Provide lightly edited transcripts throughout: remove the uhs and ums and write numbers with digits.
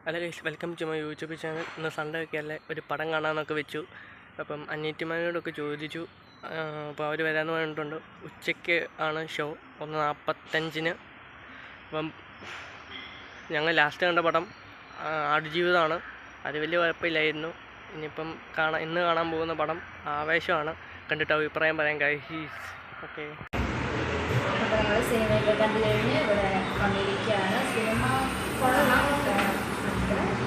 Hello guys, welcome to my YouTube channel. ഇന്ന് Sunday ഒക്കെ അല്ലേ, ഒരു പടം കാണാമെന്നൊക്കെ വെച്ചു. അപ്പം അനിയത്തിമാരോടൊക്കെ ചോദിച്ചു. അപ്പോൾ അവർ വരാമെന്ന് പറഞ്ഞിട്ടുണ്ട്. ഉച്ചയ്ക്ക് ആണ് ഷോ, 1:45. അപ്പം ഞങ്ങൾ ലാസ്റ്റ് കണ്ട പടം ആടുജീവിതമാണ്. അത് വലിയ കുഴപ്പമില്ലായിരുന്നു. ഇനിയിപ്പം ഇന്ന് കാണാൻ പോകുന്ന പടം ആവേശമാണ്. കണ്ടിട്ട് അഭിപ്രായം പറയാൻ ഗൈസ്. ഓക്കെ, അപ്പോൾ ഞങ്ങൾ സിനിമയൊക്കെ കണ്ടു കഴിഞ്ഞ് ഇവിടെ വന്നിരിക്കുകയാണ്. സിനിമ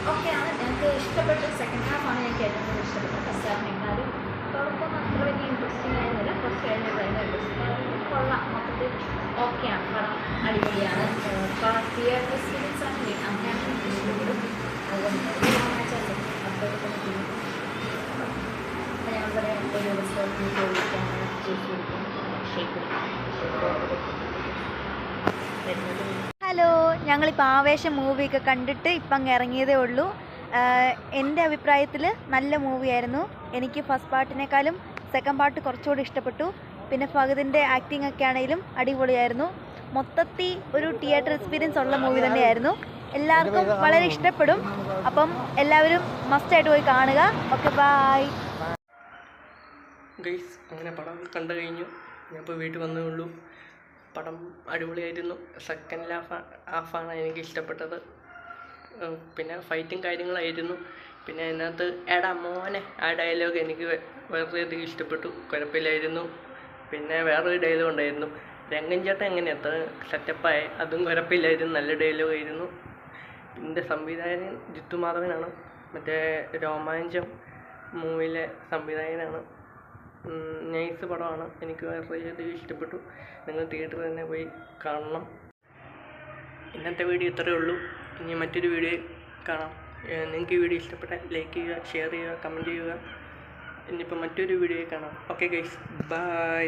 ഓക്കെയാണ്. ഞങ്ങൾക്ക് ഇഷ്ടപ്പെട്ട സെക്കൻഡ് ഹാഫാണ് എനിക്ക് ഏറ്റവും കൂടുതൽ ഇഷ്ടപ്പെട്ടത്. ഫസ്റ്റ് ഹാഫിനെക്കാളും കുഴപ്പമൊന്നും അത്ര വലിയ ഇൻട്രസ്റ്റിംഗ് ആയിരുന്നില്ല. കുറച്ച് കഴിഞ്ഞ് ഭയങ്കര ഇൻട്രസ്റ്റിംഗ് കൊള്ളാം. മൊത്തത്തിൽ ഓക്കെയാണ്. പടം അടിപൊളിയാണ്. തിയേറ്റർ എക്സ്പീരിയൻസ് ആണ് അങ്ങനെയാണ് ഇഷ്ടപ്പെടും. അതുകൊണ്ട് അപ്പോഴത്തെ ഞങ്ങളിവിടെ ഒരു റിസോർട്ടിൽ പോയിരിക്കാനാണ് ഹലോ, ഞങ്ങളിപ്പോൾ ആവേശം മൂവിയൊക്കെ കണ്ടിട്ട് ഇപ്പം അങ്ങ് ഇറങ്ങിയതേ ഉള്ളൂ. എൻ്റെ അഭിപ്രായത്തിൽ നല്ല മൂവിയായിരുന്നു. എനിക്ക് ഫസ്റ്റ് പാർട്ടിനേക്കാളും സെക്കൻഡ് പാർട്ട് കുറച്ചുകൂടി ഇഷ്ടപ്പെട്ടു. പിന്നെ ഫഹദിൻ്റെ ആക്ടിംഗ് ഒക്കെ ആണെങ്കിലും അടിപൊളിയായിരുന്നു. മൊത്തത്തിൽ ഒരു തിയേറ്റർ എക്സ്പീരിയൻസ് ഉള്ള മൂവി തന്നെയായിരുന്നു. എല്ലാവർക്കും വളരെ ഇഷ്ടപ്പെടും. അപ്പം എല്ലാവരും മസ്റ്റായിട്ട് പോയി കാണുക. Okay, bye guys. അങ്ങനെ പടം കണ്ടു കഴിഞ്ഞു. ഞാനിപ്പോൾ വീട്ടിൽ വന്നേ ഉള്ളൂ. പടം അടിപൊളിയായിരുന്നു. സെക്കൻഡ് ഹാഫാണ് എനിക്ക് ഇഷ്ടപ്പെട്ടത്. പിന്നെ ഫൈറ്റും കാര്യങ്ങളായിരുന്നു. പിന്നെ അതിനകത്ത് എടാ മോനെ ആ ഡയലോഗ് എനിക്ക് വളരെയധികം ഇഷ്ടപ്പെട്ടു. കുഴപ്പമില്ലായിരുന്നു. പിന്നെ വേറൊരു ഡയലോഗ് ഉണ്ടായിരുന്നു, രംഗൻ ചേട്ടൻ എങ്ങനെ എത്ര സെറ്റപ്പായ, അതും കുഴപ്പമില്ലായിരുന്നു. നല്ല ഡയലോഗായിരുന്നു. ഇതിൻ്റെ സംവിധായകൻ ജിത്തു മാധവനാണ്. മറ്റേ രോമാഞ്ചം മൂവിയിലെ സംവിധായകനാണ്. നൈസ് പടമാണ്. എനിക്ക് വളരെയധികം ഇഷ്ടപ്പെട്ടു. നിങ്ങൾ തിയേറ്ററിൽ തന്നെ പോയി കാണണം. ഇന്നത്തെ വീഡിയോ ഇത്രയേ ഉള്ളൂ. ഇനി മറ്റൊരു വീഡിയോ കാണാം. നിങ്ങൾക്ക് ഈ വീഡിയോ ഇഷ്ടപ്പെട്ടാൽ ലൈക്ക് ചെയ്യുക, ഷെയർ ചെയ്യുക, കമൻറ്റ് ചെയ്യുക. ഇനിയിപ്പോൾ മറ്റൊരു വീഡിയോ കാണാം. Okay guys, by.